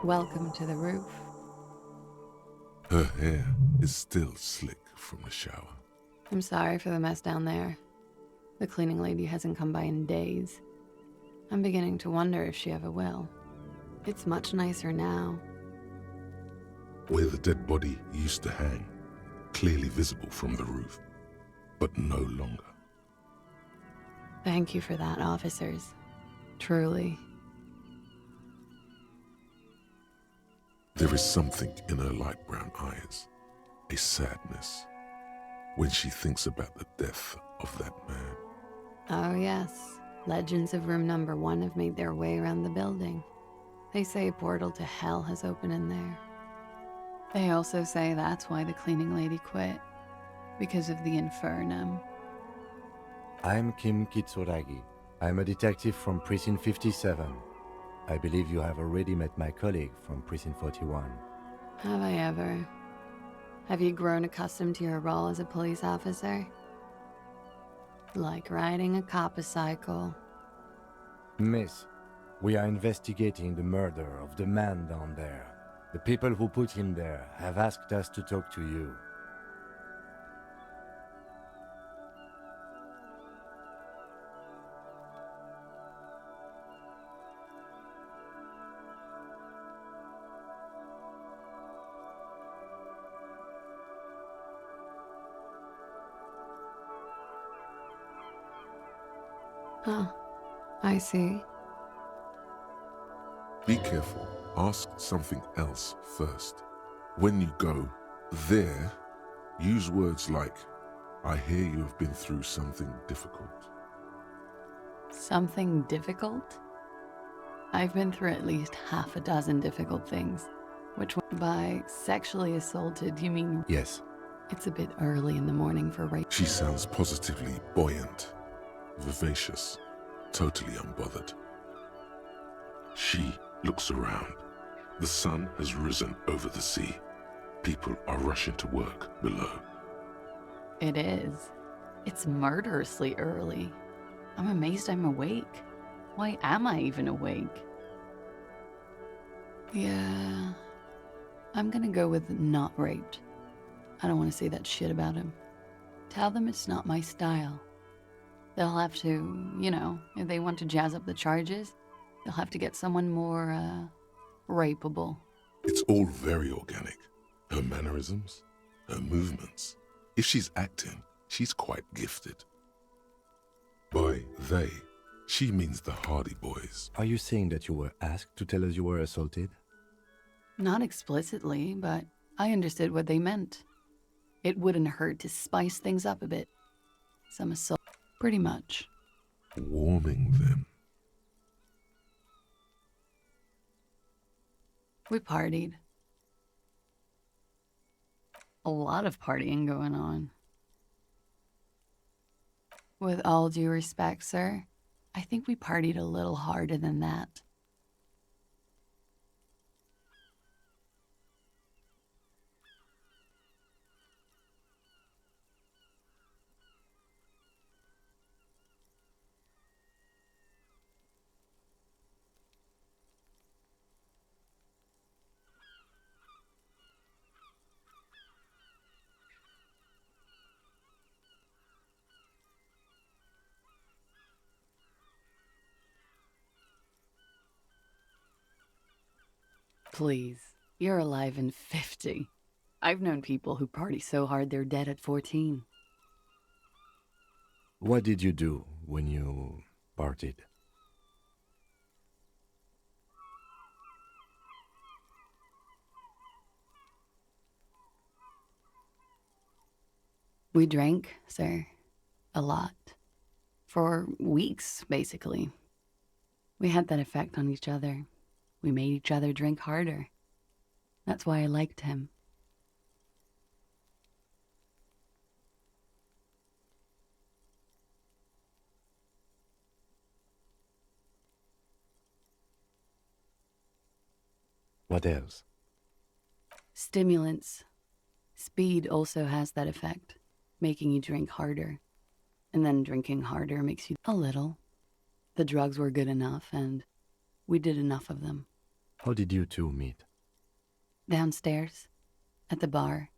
Welcome to the roof. Her hair is still slick from the shower. I'm sorry for the mess down there. The cleaning lady hasn't come by in days. I'm beginning to wonder if she ever will. It's much nicer now. Where the dead body used to hang, clearly visible from the roof, but no longer. Thank you for that, officers. Truly. There is something in her light brown eyes, a sadness, when she thinks about the death of that man. Oh yes, legends of room number 1 have made their way around the building. They say a portal to hell has opened in there. They also say that's why the cleaning lady quit, because of the infernum. I'm Kim Kitsuragi. I'm a detective from Precinct 57. I believe you have already met my colleague from Precinct 41. Have I ever? Have you grown accustomed to your role as a police officer? Like riding a coppercycle. Miss, we are investigating the murder of the man down there. The people who put him there have asked us to talk to you. Huh. I see. Be careful. Ask something else first. When you go there, use words like, I hear you have been through something difficult. Something difficult? I've been through at least half a dozen difficult things. Which one? By sexually assaulted, you mean? Yes. It's a bit early in the morning for rape. She sounds positively buoyant, vivacious, totally unbothered. She looks around. The sun has risen over the sea. People are rushing to work below. It is. It's murderously early. I'm amazed I'm awake. Why am I even awake? Yeah, I'm gonna go with not raped. I don't want to say that shit about him. Tell them it's not my style. They'll have to, if they want to jazz up the charges, they'll have to get someone more, rapeable. It's all very organic. Her mannerisms, her movements. If she's acting, she's quite gifted. By they, she means the Hardy Boys. Are you saying that you were asked to tell us you were assaulted? Not explicitly, but I understood what they meant. It wouldn't hurt to spice things up a bit. Some assault, pretty much. Warming them. We partied. A lot of partying going on. With all due respect, sir, I think we partied a little harder than that. Please, you're alive in 50. I've known people who party so hard they're dead at 14. What did you do when you partied? We drank, sir. A lot. For weeks, basically. We had that effect on each other. We made each other drink harder. That's why I liked him. What else? Stimulants. Speed also has that effect, making you drink harder. And then drinking harder makes you a little. The drugs were good enough, and we did enough of them. How did you two meet? Downstairs, at the bar.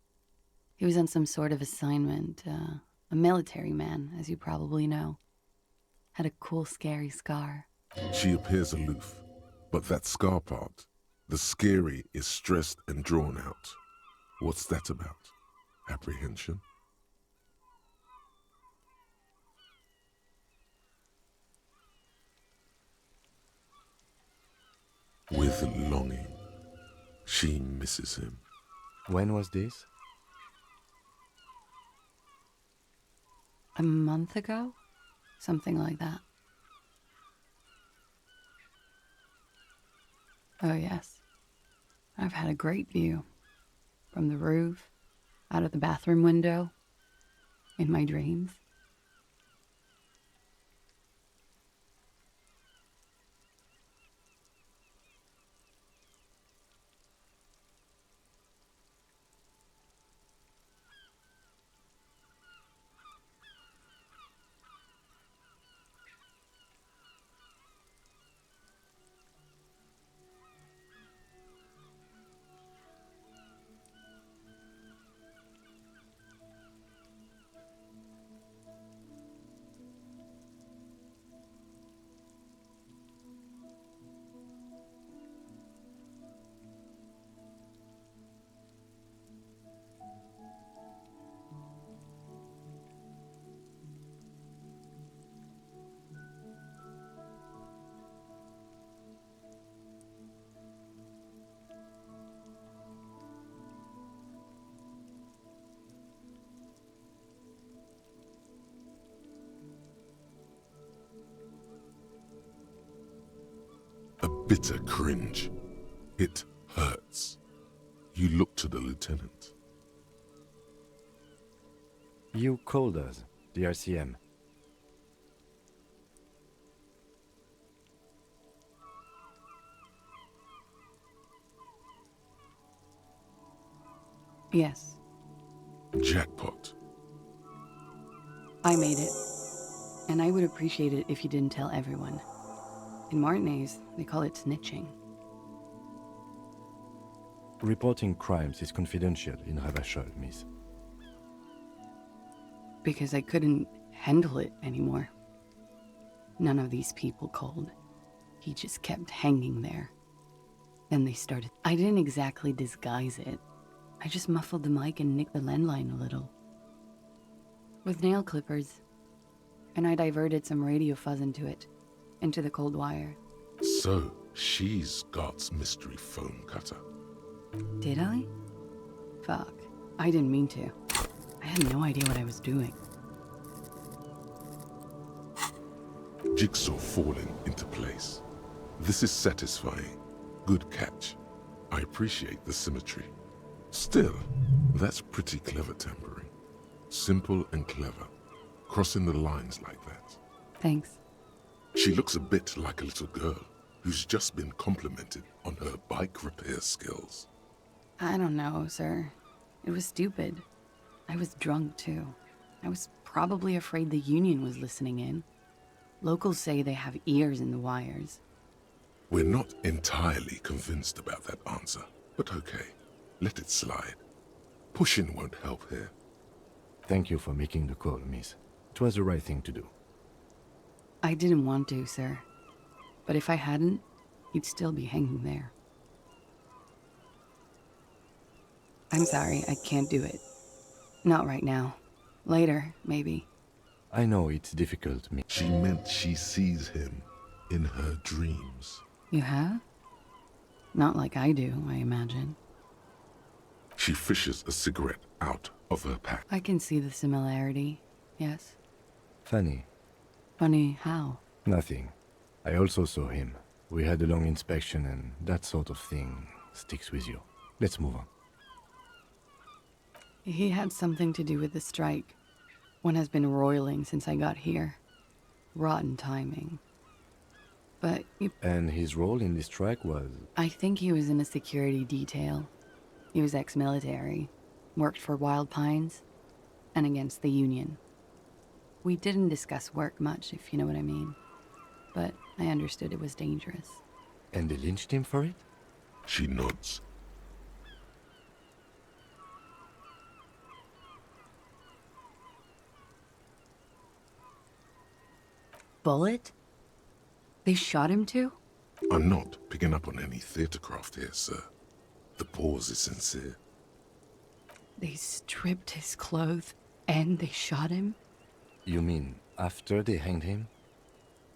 He was on some sort of assignment, a military man, as you probably know. Had a cool, scary scar. She appears aloof, but that scar part, the scary, is stressed and drawn out. What's that about? Apprehension? With longing, she misses him. When was this? A month ago? Something like that. Oh, yes. I've had a great view. From the roof, out of the bathroom window, in my dreams. A bitter cringe. It hurts. You look to the lieutenant. You called us, the RCM. Yes, Jackpot. I made it. And I would appreciate it if you didn't tell everyone. In Martinez, they call it snitching. Reporting crimes is confidential in Ravachol, miss. Because I couldn't handle it anymore. None of these people called. He just kept hanging there. Then they started. I didn't exactly disguise it. I just muffled the mic and nicked the landline a little. With nail clippers. And I diverted some radio fuzz into it. Into the cold wire. So, she's God's mystery phone cutter. Did I? Fuck. I didn't mean to. I had no idea what I was doing. Jigsaw falling into place. This is satisfying. Good catch. I appreciate the symmetry. Still, that's pretty clever tampering. Simple and clever. Crossing the lines like that. Thanks. She looks a bit like a little girl who's just been complimented on her bike repair skills. I don't know, sir. It was stupid. I was drunk, too. I was probably afraid the union was listening in. Locals say they have ears in the wires. We're not entirely convinced about that answer, but okay. Let it slide. Pushing won't help here. Thank you for making the call, miss. It was the right thing to do. I didn't want to, sir. But if I hadn't, he'd still be hanging there. I'm sorry, I can't do it. Not right now. Later, maybe. I know it's difficult, miss. She meant she sees him in her dreams. You have? Not like I do, I imagine. She fishes a cigarette out of her pack. I can see the similarity, yes. Funny. Funny how? Nothing. I also saw him. We had a long inspection and that sort of thing sticks with you. Let's move on. He had something to do with the strike. One has been roiling since I got here. Rotten timing. But And his role in this strike was... I think he was in a security detail. He was ex-military, worked for Wild Pines, and against the Union. We didn't discuss work much, if you know what I mean. But I understood it was dangerous. And they lynched him for it? She nods. Bullet? They shot him too? I'm not picking up on any theatrecraft here, sir. The pause is sincere. They stripped his clothes and they shot him? You mean after they hanged him?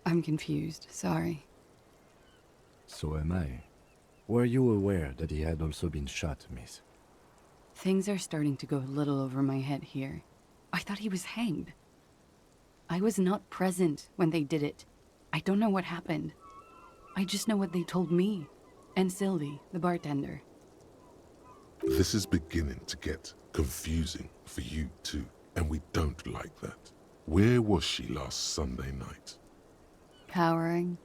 I'm confused, sorry. So am I. Were you aware that he had also been shot, miss? Things are starting to go a little over my head here. I thought he was hanged. I was not present when they did it. I don't know what happened. I just know what they told me. And Sylvie, the bartender. This is beginning to get confusing for you too, and we don't like that. Where was she last Sunday night? Cowering.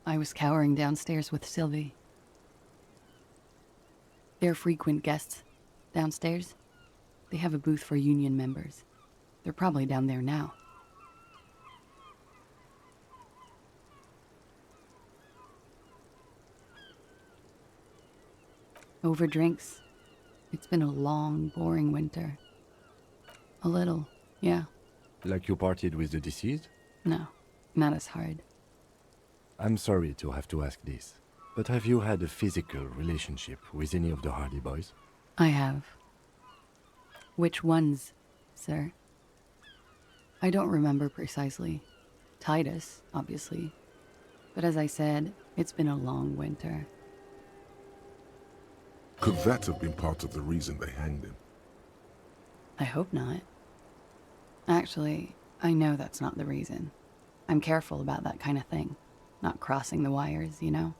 I was cowering downstairs with Sylvie. They're frequent guests downstairs. They have a booth for union members. They're probably down there now. Over drinks. It's been a long, boring winter. A little, yeah. Like you partied with the deceased? No, not as hard. I'm sorry to have to ask this, but have you had a physical relationship with any of the Hardy Boys? I have. Which ones, sir? I don't remember precisely. Titus, obviously. But as I said, it's been a long winter. Could that have been part of the reason they hanged him? I hope not. Actually, I know that's not the reason. I'm careful about that kind of thing. Not crossing the wires, you know?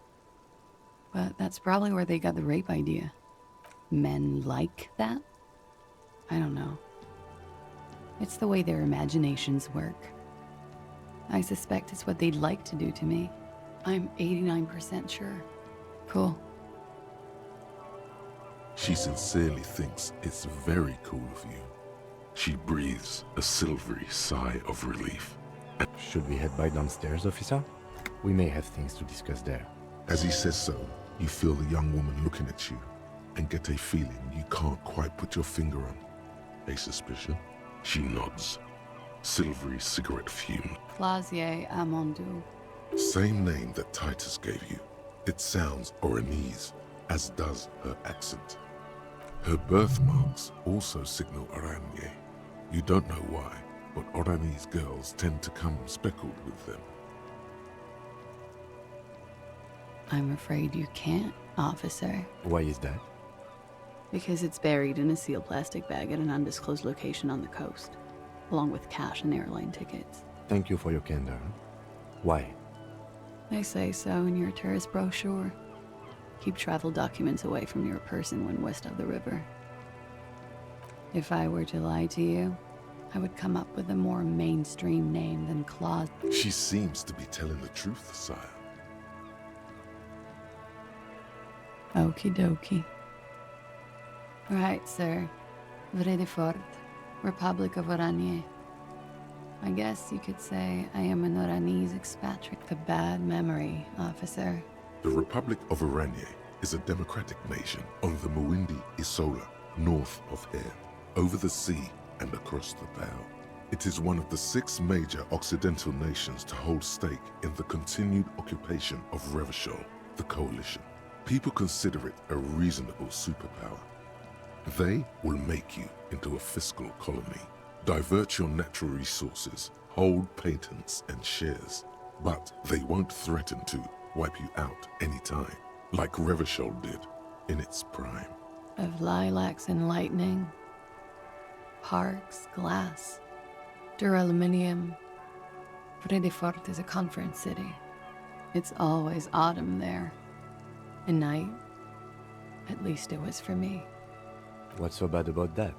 But that's probably where they got the rape idea. Men like that? I don't know. It's the way their imaginations work. I suspect it's what they'd like to do to me. I'm 89% sure. Cool. She sincerely thinks it's very cool of you. She breathes a silvery sigh of relief. Should we head back downstairs, officer? We may have things to discuss there. As he says so, you feel the young woman looking at you and get a feeling you can't quite put your finger on. A suspicion? She nods. Silvery cigarette fume. Clasier Amandou. Same name that Titus gave you. It sounds Oranese, as does her accent. Her birthmarks also signal Oranje. You don't know why, but Oranese girls tend to come speckled with them. I'm afraid you can't, officer. Why is that? Because it's buried in a sealed plastic bag at an undisclosed location on the coast, along with cash and airline tickets. Thank you for your candor. Why? They say so in your tourist brochure. Keep travel documents away from your person when west of the river. If I were to lie to you, I would come up with a more mainstream name than Claus. She seems to be telling the truth, sire. Okie dokie. Right, sir. Vredefort, Republic of Oranje. I guess you could say I am an Oranese expatriate. A bad memory, officer. The Republic of Oranje is a democratic nation on the Muindi Isola, north of here, over the sea and across the Pale. It is one of the 6 major Occidental nations to hold stake in the continued occupation of Revachol, the coalition. People consider it a reasonable superpower. They will make you into a fiscal colony, divert your natural resources, hold patents and shares, but they won't threaten to wipe you out anytime, like Revachol did in its prime. Of lilacs and lightning, parks, glass, duraluminium. Vredefort is a conference city. It's always autumn there. And night. At least it was for me. What's so bad about that?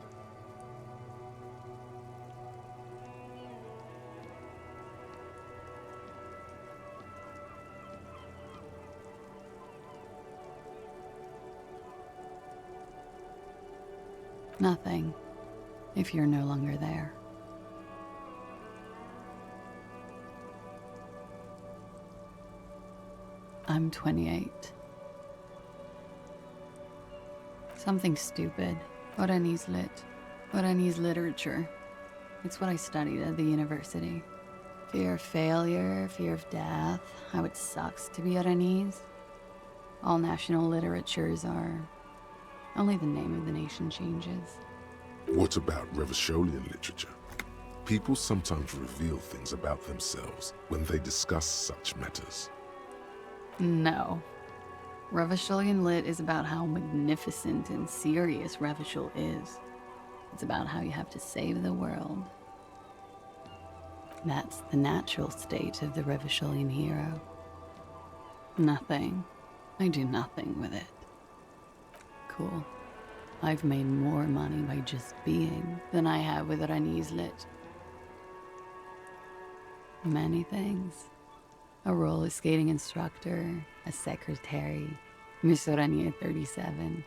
Nothing, if you're no longer there. I'm 28. Something stupid. Oranese lit. Oranese literature. It's what I studied at the university. Fear of failure, fear of death, how it sucks to be Oranese. All national literatures are. Only the name of the nation changes. What about Revacholian literature? People sometimes reveal things about themselves when they discuss such matters. No. Revacholian lit is about how magnificent and serious Revachol is. It's about how you have to save the world. That's the natural state of the Revacholian hero. Nothing. I do nothing with it. Cool. I've made more money by just being than I have with Oranese lit. Many things. A roller skating instructor, a secretary, Miss Orania 37.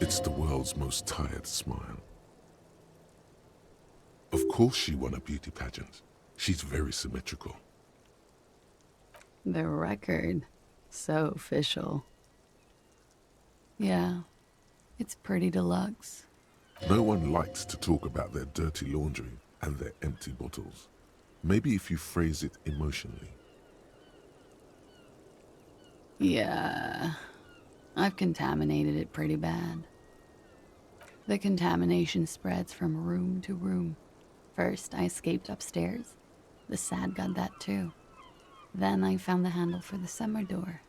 It's the world's most tired smile. Of course she won a beauty pageant. She's very symmetrical. The record. So official. Yeah, it's pretty deluxe. No one likes to talk about their dirty laundry and their empty bottles. Maybe if you phrase it emotionally. Yeah, I've contaminated it pretty bad. The contamination spreads from room to room. First, I escaped upstairs. The sad got that too. Then I found the handle for the summer door.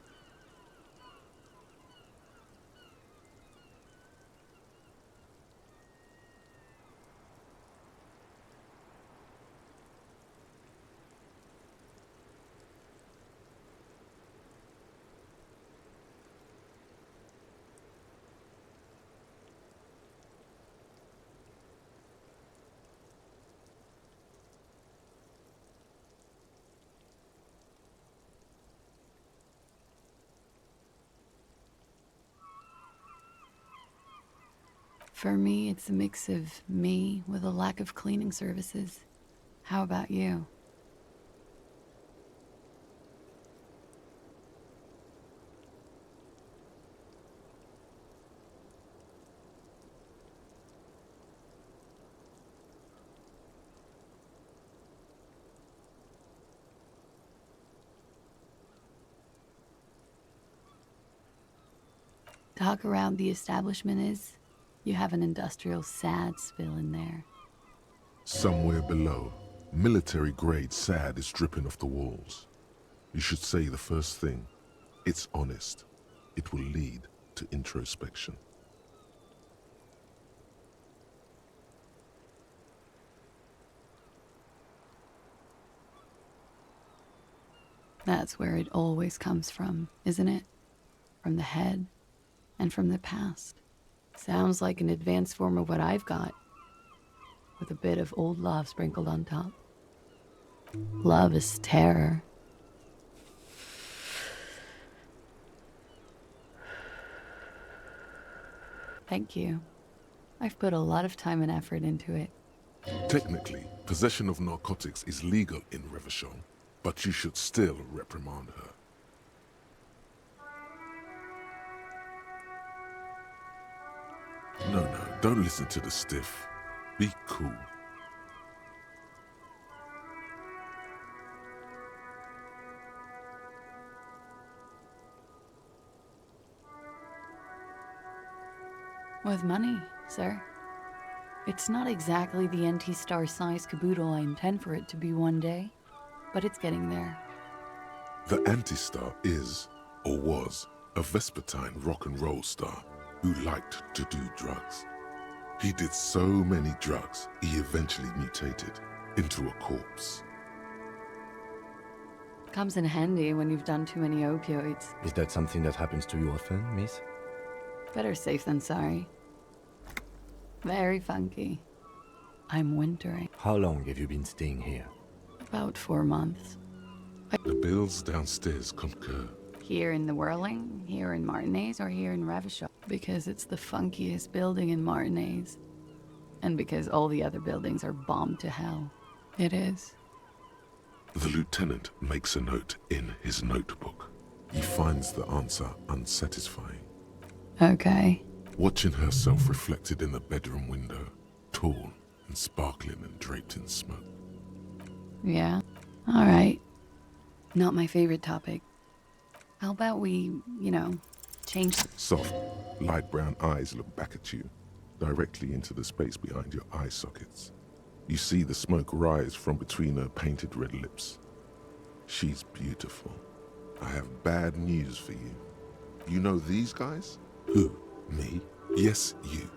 For me, it's a mix of me with a lack of cleaning services. How about you? Talk around the establishment is, you have an industrial SAD spill in there. Somewhere below, military-grade SAD is dripping off the walls. You should say the first thing. It's honest. It will lead to introspection. That's where it always comes from, isn't it? From the head and from the past. Sounds like an advanced form of what I've got, with a bit of old love sprinkled on top. Love is terror. Thank you. I've put a lot of time and effort into it. Technically, possession of narcotics is legal in Revachol, but you should still reprimand her. No, don't listen to the stiff. Be cool. With money, sir. It's not exactly the NT-star size caboodle I intend for it to be one day, but it's getting there. The Anti-Star is, or was, a Vespertine rock and roll star who liked to do drugs. He did so many drugs, he eventually mutated into a corpse. Comes in handy when you've done too many opioids. Is that something that happens to you often, miss? Better safe than sorry. Very funky. I'm wintering. How long have you been staying here? About 4 months. The bills downstairs concur. Here in the Whirling, here in Martinez, or here in Revachol? Because it's the funkiest building in Martinez. And because all the other buildings are bombed to hell. It is. The lieutenant makes a note in his notebook. He finds the answer unsatisfying. Okay. Watching herself reflected in the bedroom window, tall and sparkling and draped in smoke. Yeah. All right. Not my favorite topic. How about we, change... Soft, light brown eyes look back at you, directly into the space behind your eye sockets. You see the smoke rise from between her painted red lips. She's beautiful. I have bad news for you. You know these guys? Who? Me? Yes, you.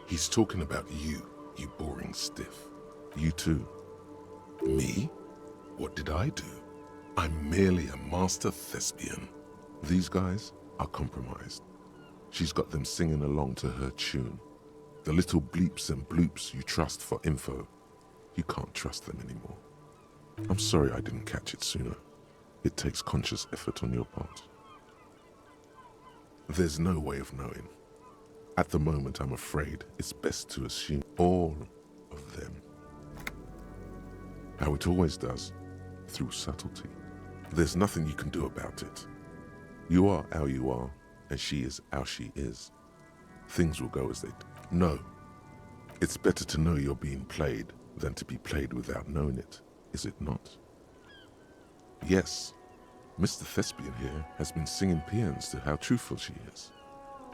He's talking about you, you boring stiff. You too. Me? What did I do? I'm merely a master thespian. These guys are compromised. She's got them singing along to her tune. The little bleeps and bloops you trust for info, you can't trust them anymore. I'm sorry I didn't catch it sooner. It takes conscious effort on your part. There's no way of knowing. At the moment, I'm afraid it's best to assume all of them. How it always does, through subtlety. There's nothing you can do about it. You are how you are, and she is how she is. Things will go as they do. No. It's better to know you're being played than to be played without knowing it, is it not? Yes, Mr. Thespian here has been singing paeans to how truthful she is.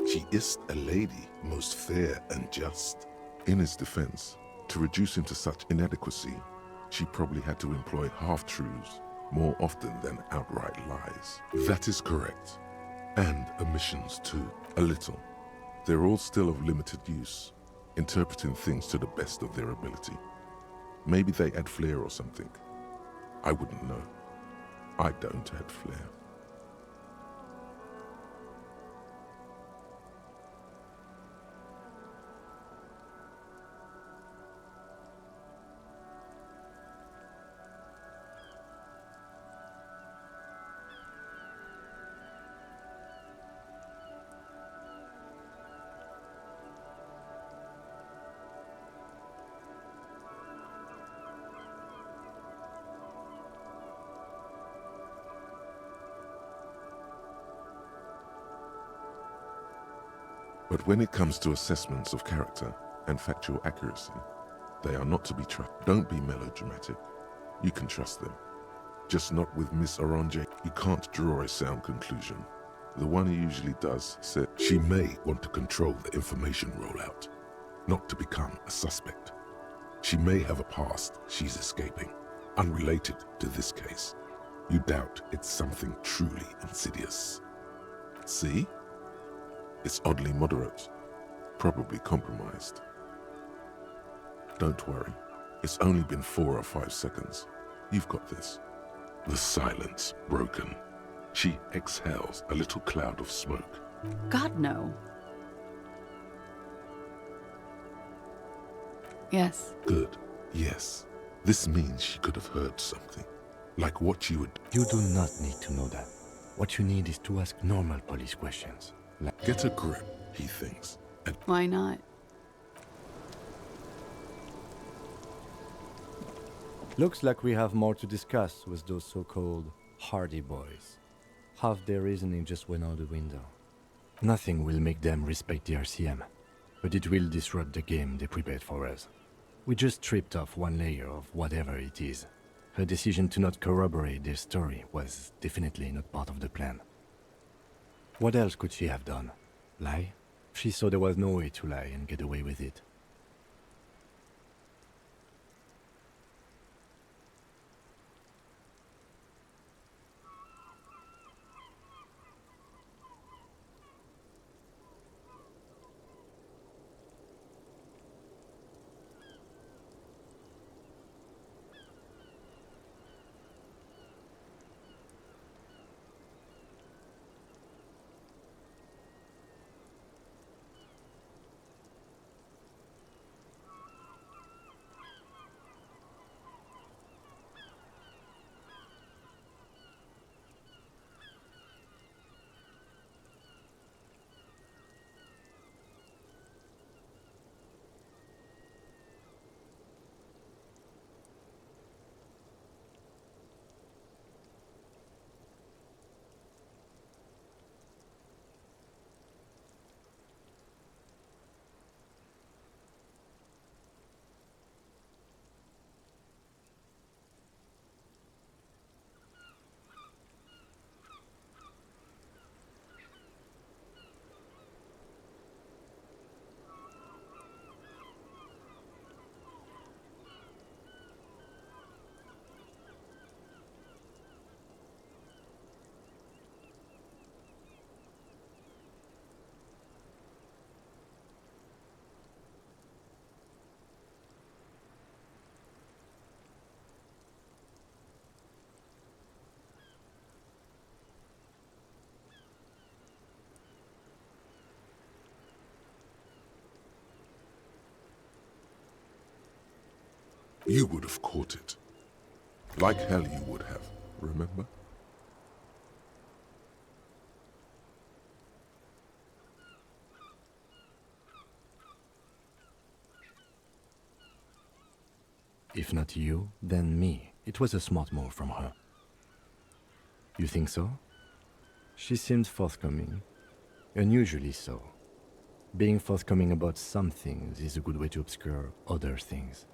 She is a lady, most fair and just. In his defense, to reduce him to such inadequacy, she probably had to employ half-truths more often than outright lies. That is correct. And omissions too, a little. They're all still of limited use, interpreting things to the best of their ability. Maybe they add flair or something. I wouldn't know. I don't add flair. But when it comes to assessments of character and factual accuracy, they are not to be trusted. Don't be melodramatic. You can trust them. Just not with Miss Orange. You can't draw a sound conclusion. The one who usually does said she may want to control the information rollout, not to become a suspect. She may have a past she's escaping, unrelated to this case. You doubt it's something truly insidious. See? It's oddly moderate, probably compromised. Don't worry, it's only been 4 or 5 seconds. You've got this. The silence broken. She exhales a little cloud of smoke. God, no. Yes. Good, yes. This means she could have heard something, like what you would... You do not need to know that. What you need is to ask normal police questions. Get a grip, he thinks. And Why not? Looks like we have more to discuss with those so-called Hardy Boys. Half their reasoning just went out the window. Nothing will make them respect the RCM, but it will disrupt the game they prepared for us. We just stripped off one layer of whatever it is. Her decision to not corroborate their story was definitely not part of the plan. What else could she have done? Lie? She saw there was no way to lie and get away with it. You would have caught it. Like hell you would have, remember? If not you, then me. It was a smart move from her. You think so? She seemed forthcoming. Unusually so. Being forthcoming about some things is a good way to obscure other things.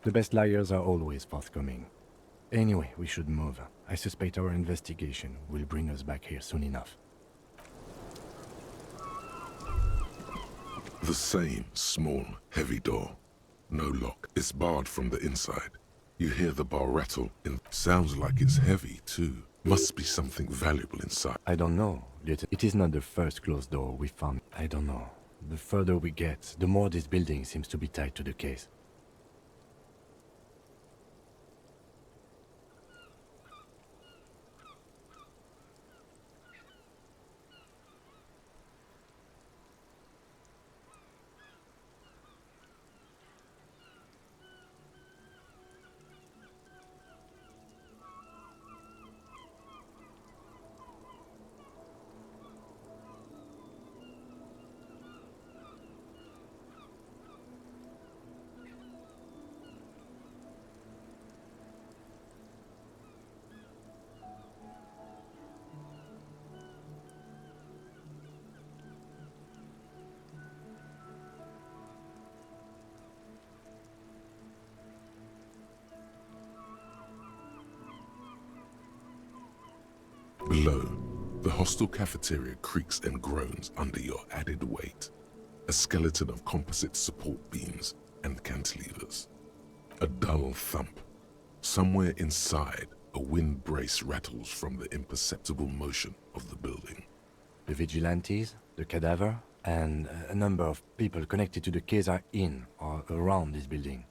The best liars are always forthcoming. Anyway, we should move. I suspect our investigation will bring us back here soon enough. The same small, heavy door. No lock. It's barred from the inside. You hear the bar rattle. Sounds like it's heavy, too. Must be something valuable inside. I don't know, Lieutenant. It is not the first closed door we found. I don't know. The further we get, the more this building seems to be tied to the case. Below, the hostel cafeteria creaks and groans under your added weight. A skeleton of composite support beams and cantilevers. A dull thump. Somewhere inside, a wind brace rattles from the imperceptible motion of the building. The vigilantes, the cadaver, and a number of people connected to the case are in or around this building.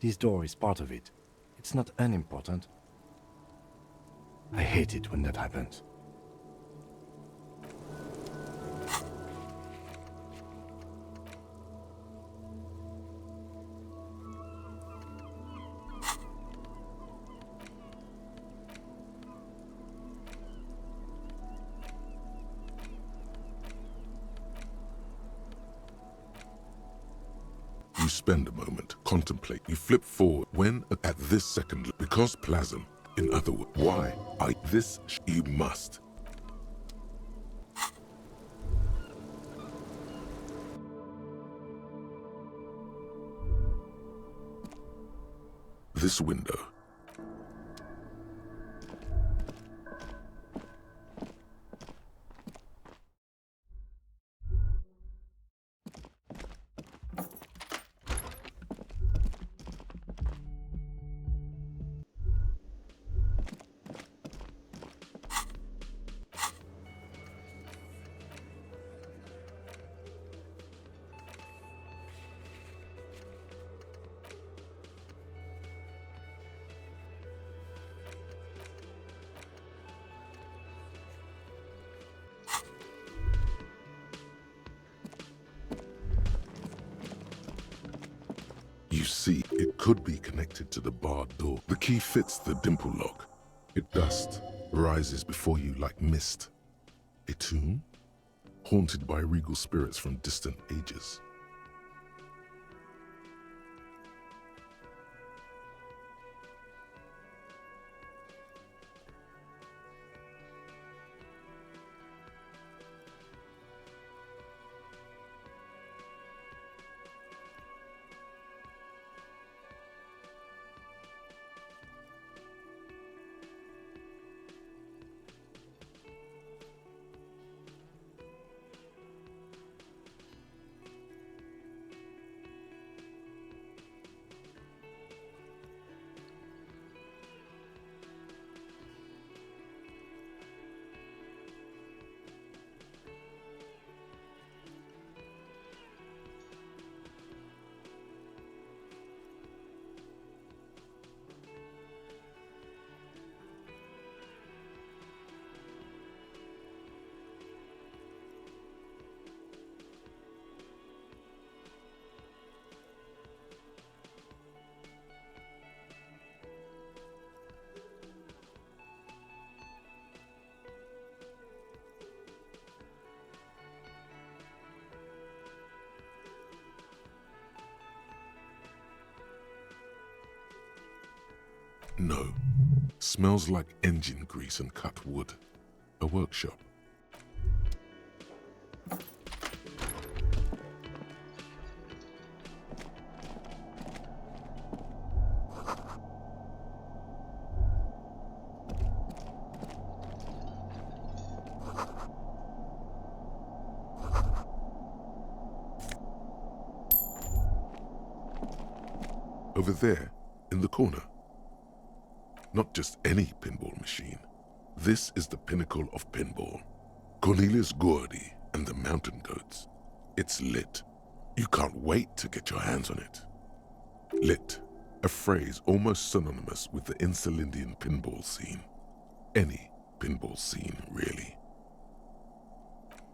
This door is part of it. It's not unimportant. I hate it when that happens. You spend a moment, contemplate, you flip forward when at this second, because plasm, in other words, why? You must. This window. You see, it could be connected to the barred door. The key fits the dimple lock. It dust rises before you like mist. A tomb? Haunted by regal spirits from distant ages. No. Smells like engine grease and cut wood. A workshop. Over there, in the corner. Not just any pinball machine. This is the pinnacle of pinball. Cornelius Gordy and the Mountain Goats. It's lit. You can't wait to get your hands on it. Lit, a phrase almost synonymous with the Insulindian pinball scene. Any pinball scene, really.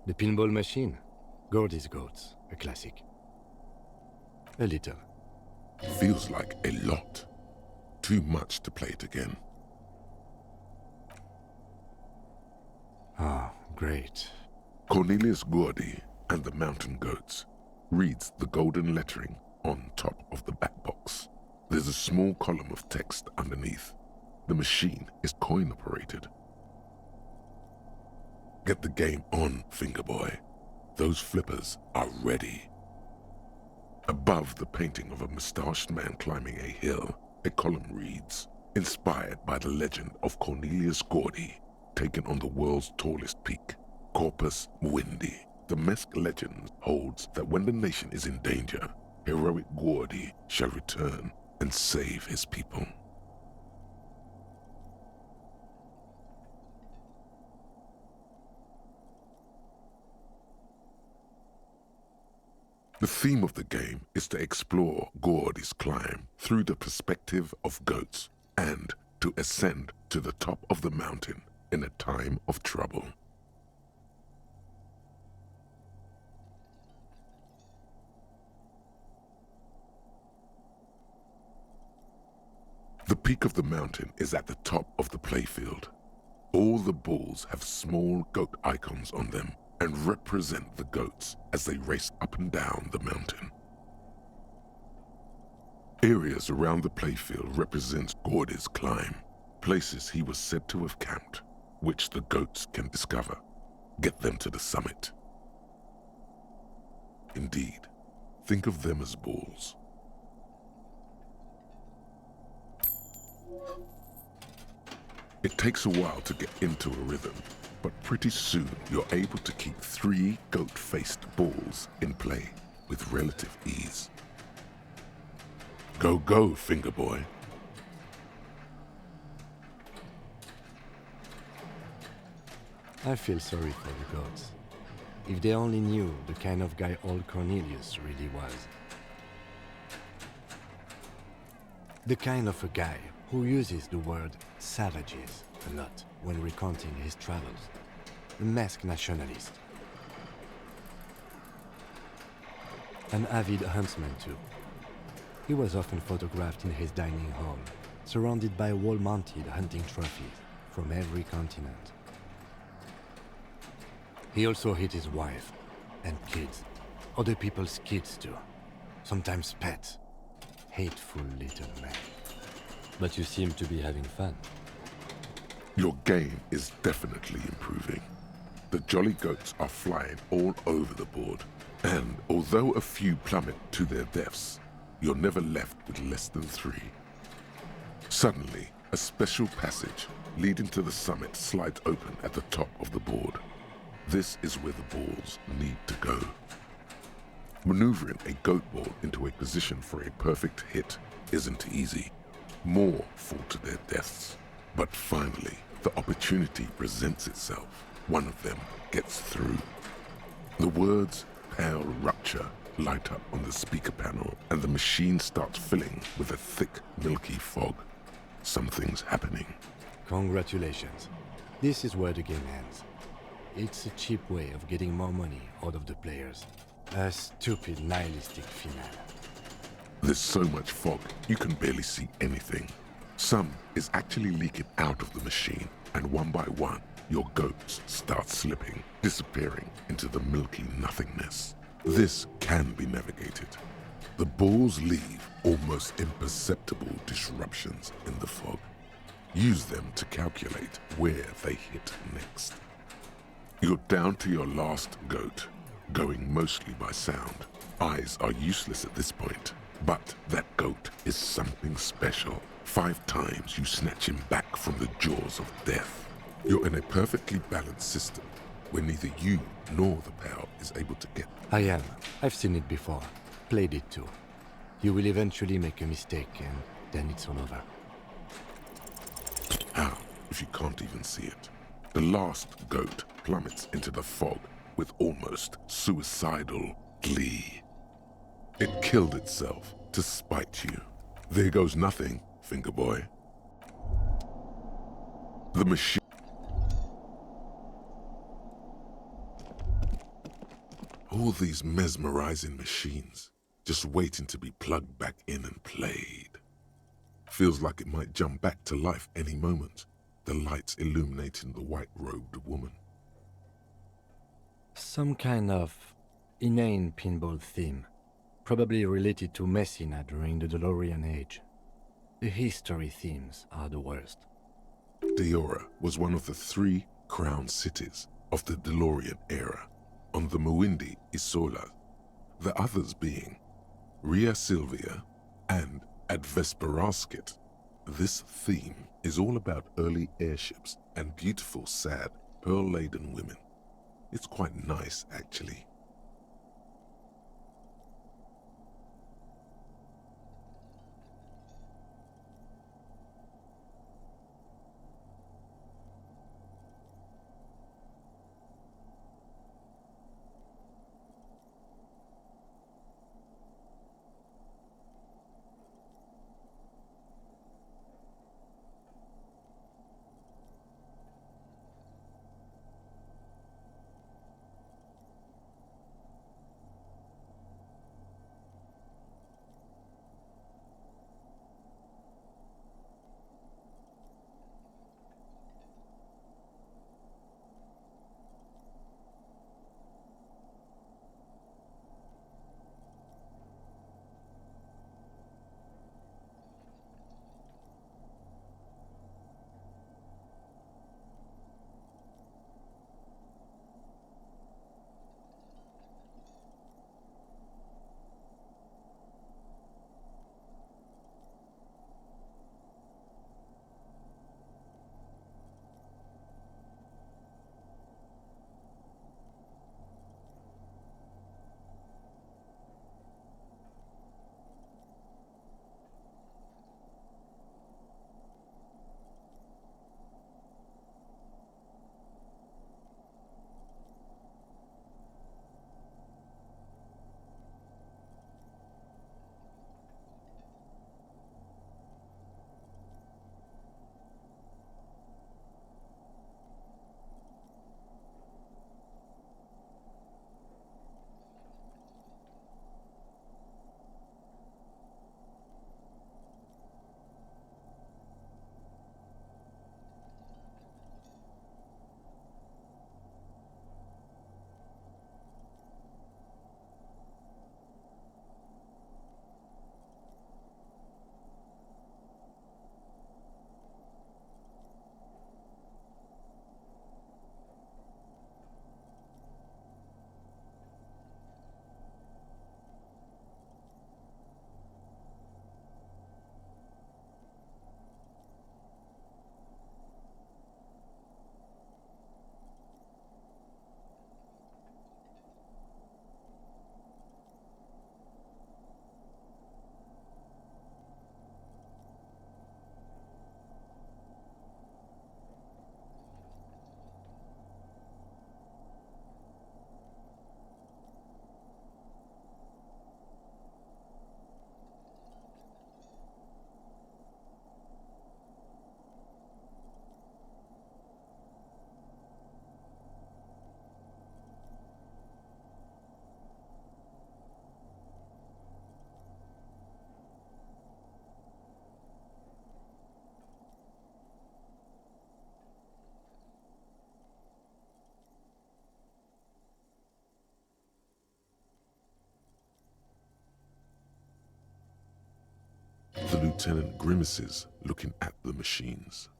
The pinball machine. Gordy's Goats, a classic. A little. Feels like a lot. Too much to play it again. Ah, great. Cornelius Gordy and the Mountain Goats reads the golden lettering on top of the back box. There's a small column of text underneath. The machine is coin-operated. Get the game on, Fingerboy. Those flippers are ready. Above the painting of a mustached man climbing a hill, a column reads, inspired by the legend of Cornelius Gordy, taken on the world's tallest peak, Corpus Muindi. The Mesk legend holds that when the nation is in danger, heroic Gordy shall return and save his people. The theme of the game is to explore Gordy's climb through the perspective of goats and to ascend to the top of the mountain in a time of trouble. The peak of the mountain is at the top of the playfield. All the balls have small goat icons on them and represent the goats as they race up and down the mountain. Areas around the playfield represent Gordy's climb, places he was said to have camped, which the goats can discover. Get them to the summit. Indeed, think of them as balls. It takes a while to get into a rhythm, but pretty soon you're able to keep 3 goat-faced balls in play with relative ease. Go, go, Fingerboy. I feel sorry for the goats. If they only knew the kind of guy old Cornelius really was. The kind of a guy who uses the word savages a lot when recounting his travels. A Mesk nationalist. An avid huntsman too. He was often photographed in his dining hall, surrounded by wall-mounted hunting trophies from every continent. He also hit his wife and kids, other people's kids too, sometimes pets. Hateful little man. But you seem to be having fun. Your game is definitely improving. The jolly goats are flying all over the board, and although a few plummet to their deaths, you're never left with less than 3. Suddenly, a special passage leading to the summit slides open at the top of the board. This is where the balls need to go. Maneuvering a goat ball into a position for a perfect hit isn't easy. More fall to their deaths. But finally, the opportunity presents itself. One of them gets through. The words "Pale Rupture" light up on the speaker panel, and the machine starts filling with a thick, milky fog. Something's happening. Congratulations. This is where the game ends. It's a cheap way of getting more money out of the players. A stupid, nihilistic finale. There's so much fog, you can barely see anything. Some is actually leaking out of the machine, and one by one, your goats start slipping, disappearing into the milky nothingness. This can be navigated. The balls leave almost imperceptible disruptions in the fog. Use them to calculate where they hit next. You're down to your last goat, going mostly by sound. Eyes are useless at this point, but that goat is something special. 5 times you snatch him back from the jaws of death. You're in a perfectly balanced system where neither you nor the pal is able to get. I am. I've seen it before. Played it too. You will eventually make a mistake and then it's all over. How, if you can't even see it? The last goat plummets into the fog with almost suicidal glee. It killed itself to spite you. There goes nothing, finger boy. The machine. All these mesmerizing machines, just waiting to be plugged back in and played. Feels like it might jump back to life any moment, the lights illuminating the white-robed woman. Some kind of inane pinball theme, probably related to Messina during the DeLorean age. The history themes are the worst. Diora was one of the 3 crown cities of the DeLorean era, on the Muindi Isola, the others being Ria Silvia and Advesperasket. This theme is all about early airships and beautiful, sad, pearl-laden women. It's quite nice, actually. The lieutenant grimaces, looking at the machines.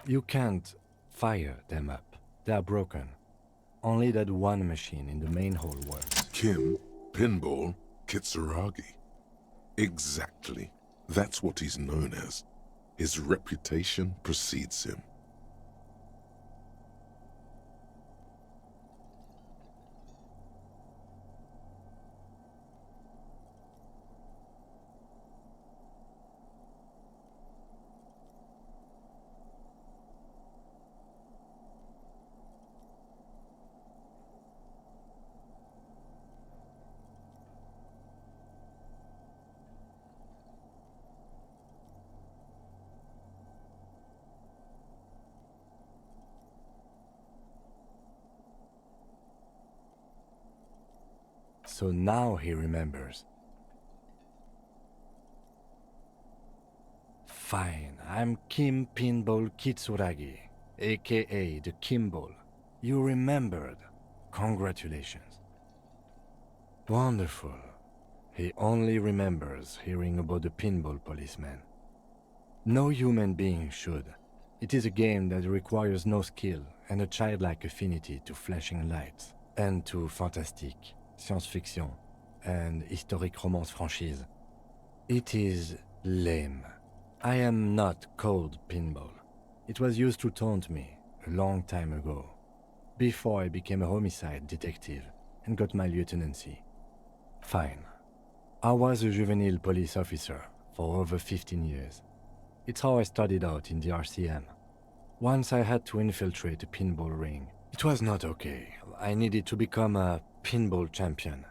You can't fire them up. They are broken. Only that one machine in the main hall works. Kim, Pinball, Kitsuragi. Exactly. That's what he's known as. His reputation precedes him. So now he remembers. Fine, I'm Kim Pinball Kitsuragi, aka the Kimball. You remembered. Congratulations. Wonderful. He only remembers hearing about the pinball policeman. No human being should. It is a game that requires no skill and a childlike affinity to flashing lights and to fantastique, science-fiction, and historic romance franchise. It is lame. I am not called Pinball. It was used to taunt me a long time ago, before I became a homicide detective and got my lieutenancy. Fine. I was a juvenile police officer for over 15 years. It's how I started out in the RCM. Once I had to infiltrate a pinball ring. It was not okay. I needed to become a pinball champion.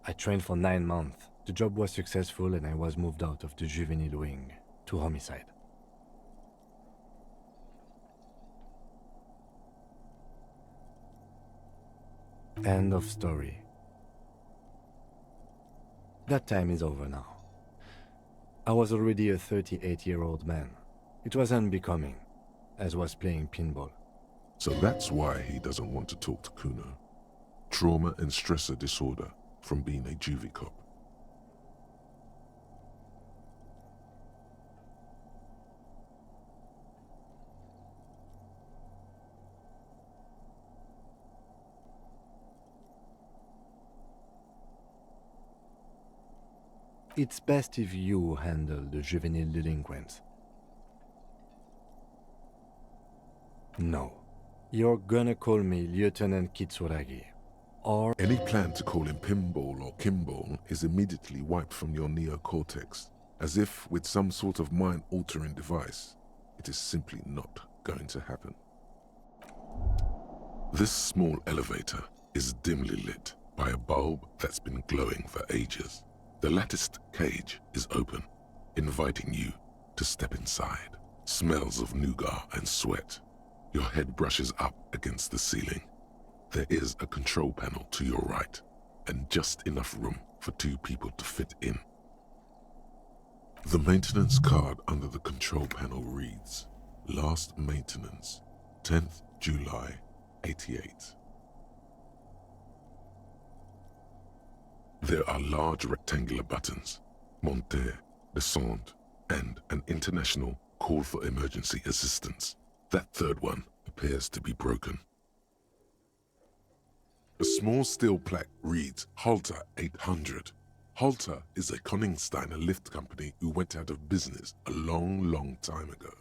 I trained for 9 months. The job was successful and I was moved out of the juvenile wing to homicide. End of story. That time is over now. I was already a 38-year-old man. It was unbecoming, as was playing pinball. So that's why he doesn't want to talk to Kuno. Trauma and stressor disorder from being a juvie cop. It's best if you handle the juvenile delinquents. No. You're gonna call me Lieutenant Kitsuragi. Or Any plan to call him Pinball or Kimball is immediately wiped from your neocortex, as if with some sort of mind-altering device. It is simply not going to happen. This small elevator is dimly lit by a bulb that's been glowing for ages. The latticed cage is open, inviting you to step inside. Smells of nougat and sweat. Your head brushes up against the ceiling. There is a control panel to your right, and just enough room for 2 people to fit in. The maintenance card under the control panel reads, Last maintenance, 10th July, 88. There are large rectangular buttons, monter, descend, and an international call for emergency assistance. That third one appears to be broken. A small steel plaque reads Halter 800. Halter is a Koningsteiner lift company who went out of business a long time ago.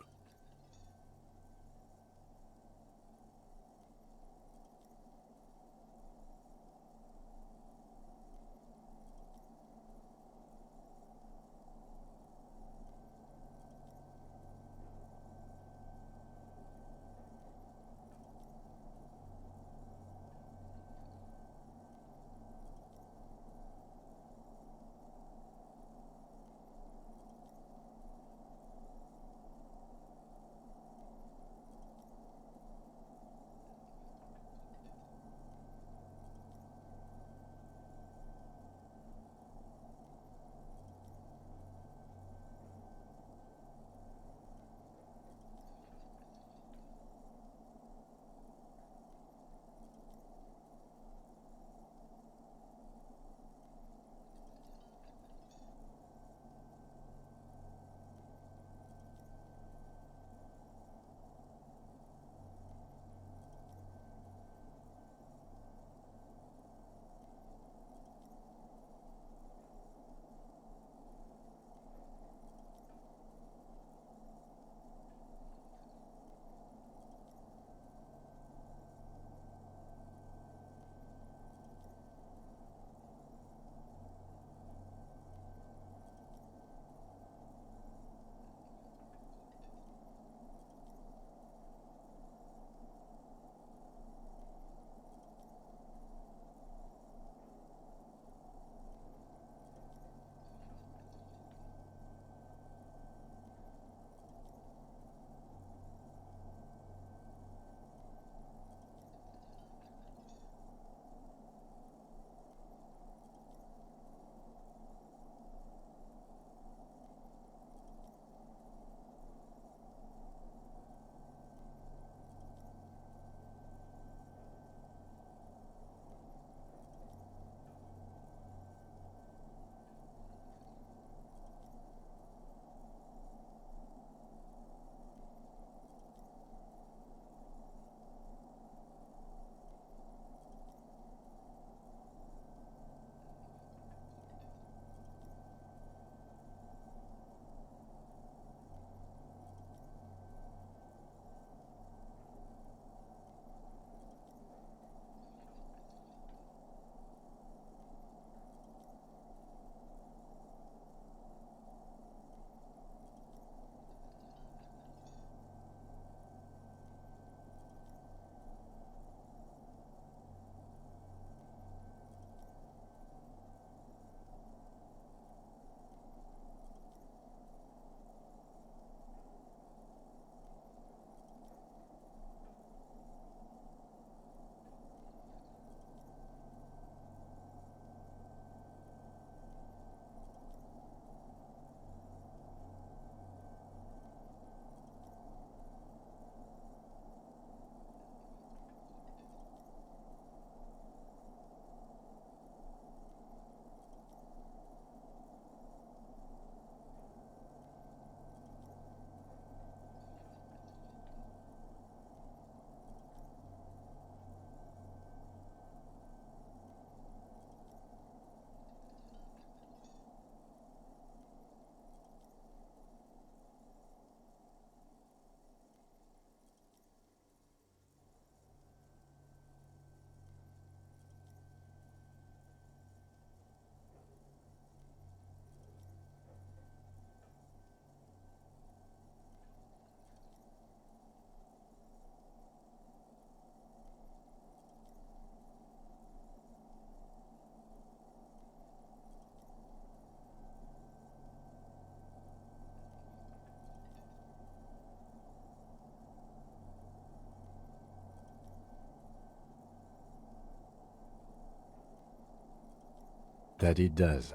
That it does.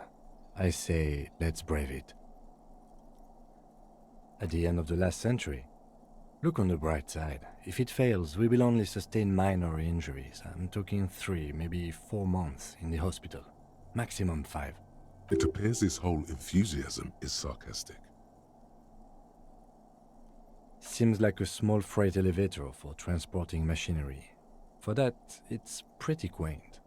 I say, let's brave it. At the end of the last century, look on the bright side. If it fails, we will only sustain minor injuries. I'm talking 3, maybe 4 months in the hospital. Maximum 5. It appears his whole enthusiasm is sarcastic. Seems like a small freight elevator for transporting machinery. For that, it's pretty quaint.